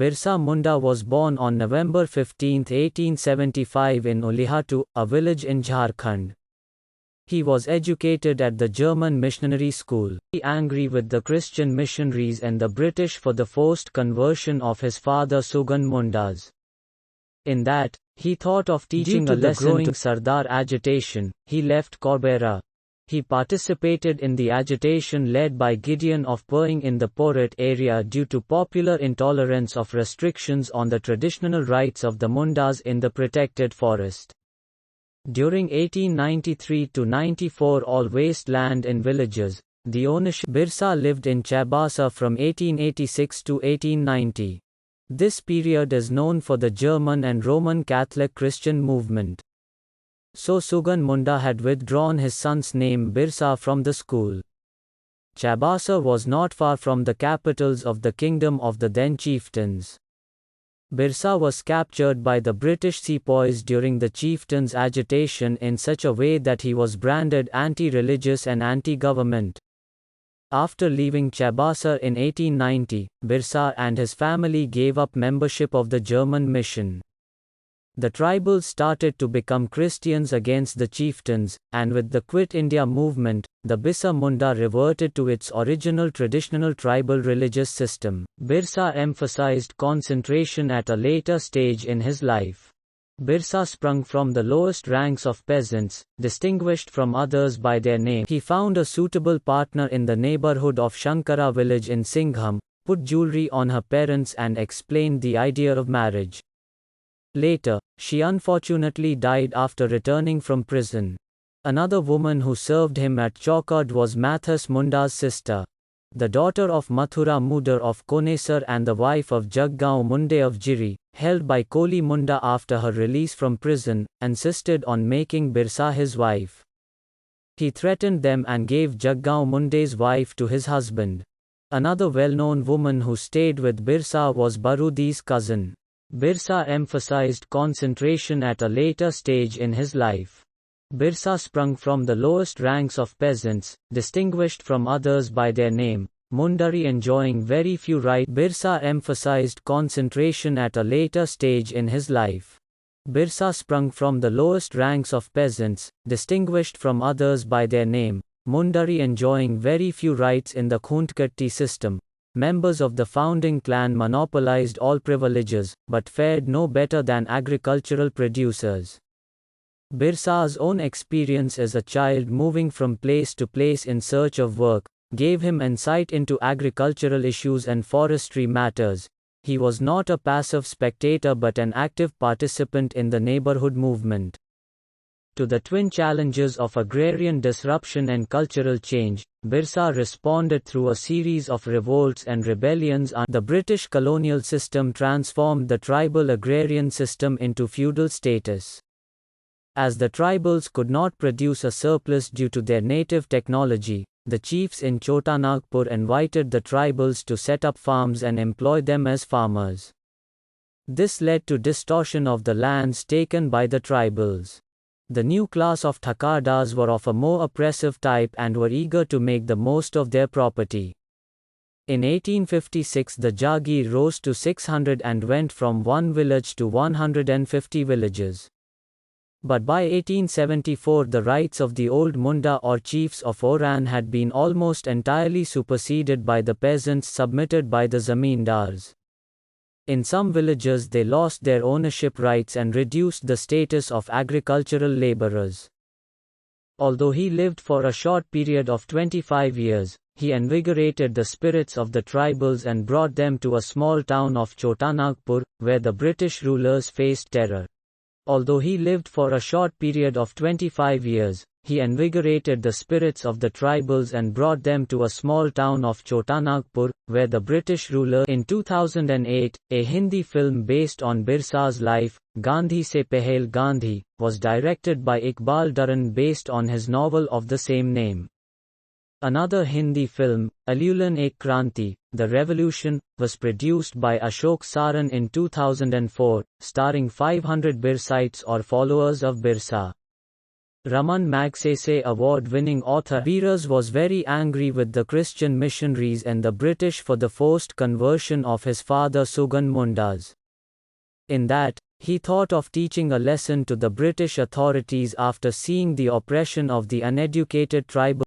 Birsa Munda was born on November 15, 1875 in Ulihatu, a village in Jharkhand. He was educated at the German missionary school. He was angry with the Christian missionaries and the British for the forced conversion of his father Sugan Mundas. In that, he thought of teaching a lesson to Sardar agitation, he left Corbera. He participated in the agitation led by Gideon of Purring in the Porat area due to popular intolerance of restrictions on the traditional rights of the Mundas in the protected forest. During 1893–94 all waste land in villages, the ownership. Birsa lived in Chabasa from 1886 to 1890. This period is known for the German and Roman Catholic Christian movement. So Sugan Munda had withdrawn his son's name Birsa from the school. Chabasa was not far from the capitals of the kingdom of the then chieftains. Birsa was captured by the British sepoys during the chieftains' agitation in such a way that he was branded anti-religious and anti-government. After leaving Chabasa in 1890, Birsa and his family gave up membership of the German mission. The tribals started to become Christians against the chieftains, and with the Quit India movement, the Birsa Munda reverted to its original traditional tribal religious system. Birsa emphasized concentration at a later stage in his life. Birsa sprung from the lowest ranks of peasants, distinguished from others by their name. He found a suitable partner in the neighborhood of Shankara village in Singham, put jewelry on her parents and explained the idea of marriage. Later, she unfortunately died after returning from prison. Another woman who served him at Chokad was Mathas Munda's sister. The daughter of Mathura Mudar of Konesar and the wife of Jaggaon Munde of Jiri, held by Koli Munda after her release from prison, insisted on making Birsa his wife. He threatened them and gave Jaggaon Munde's wife to his husband. Another well-known woman who stayed with Birsa was Barudi's cousin. Birsa emphasized concentration at a later stage in his life. Birsa sprung from the lowest ranks of peasants, distinguished from others by their name, Mundari enjoying very few rights. Birsa emphasized concentration at a later stage in his life. Birsa sprung from the lowest ranks of peasants, distinguished from others by their name, Mundari enjoying very few rights in the Khunti system. Members of the founding clan monopolized all privileges, but fared no better than agricultural producers. Birsa's own experience as a child moving from place to place in search of work, gave him insight into agricultural issues and forestry matters. He was not a passive spectator but an active participant in the neighborhood movement. To the twin challenges of agrarian disruption and cultural change, Birsa responded through a series of revolts and rebellions. The British colonial system transformed the tribal agrarian system into feudal status. As the tribals could not produce a surplus due to their native technology, the chiefs in Chota Nagpur invited the tribals to set up farms and employ them as farmers. This led to distortion of the lands taken by the tribals. The new class of Thakardars were of a more oppressive type and were eager to make the most of their property. In 1856 the Jagir rose to 600 and went from one village to 150 villages. But by 1874 the rights of the old Munda or chiefs of Oran had been almost entirely superseded by the peasants submitted by the zamindars. In some villages they lost their ownership rights and reduced the status of agricultural laborers. Although he lived for a short period of 25 years, he invigorated the spirits of the tribals and brought them to a small town of Chota Nagpur, where the British rulers faced terror. Although he lived for a short period of 25 years, he invigorated the spirits of the tribals and brought them to a small town of Chota Nagpur, where the British ruler. In 2008, a Hindi film based on Birsa's life, Gandhi Se Pehle Gandhi, was directed by Iqbal Duran based on his novel of the same name. Another Hindi film, Alulan Ek Kranti, The Revolution, was produced by Ashok Saran in 2004, starring 500 Birsites or followers of Birsa. Raman Magsaysay award-winning author Birsa was very angry with the Christian missionaries and the British for the forced conversion of his father Sugan Mundas. In that, he thought of teaching a lesson to the British authorities after seeing the oppression of the uneducated tribal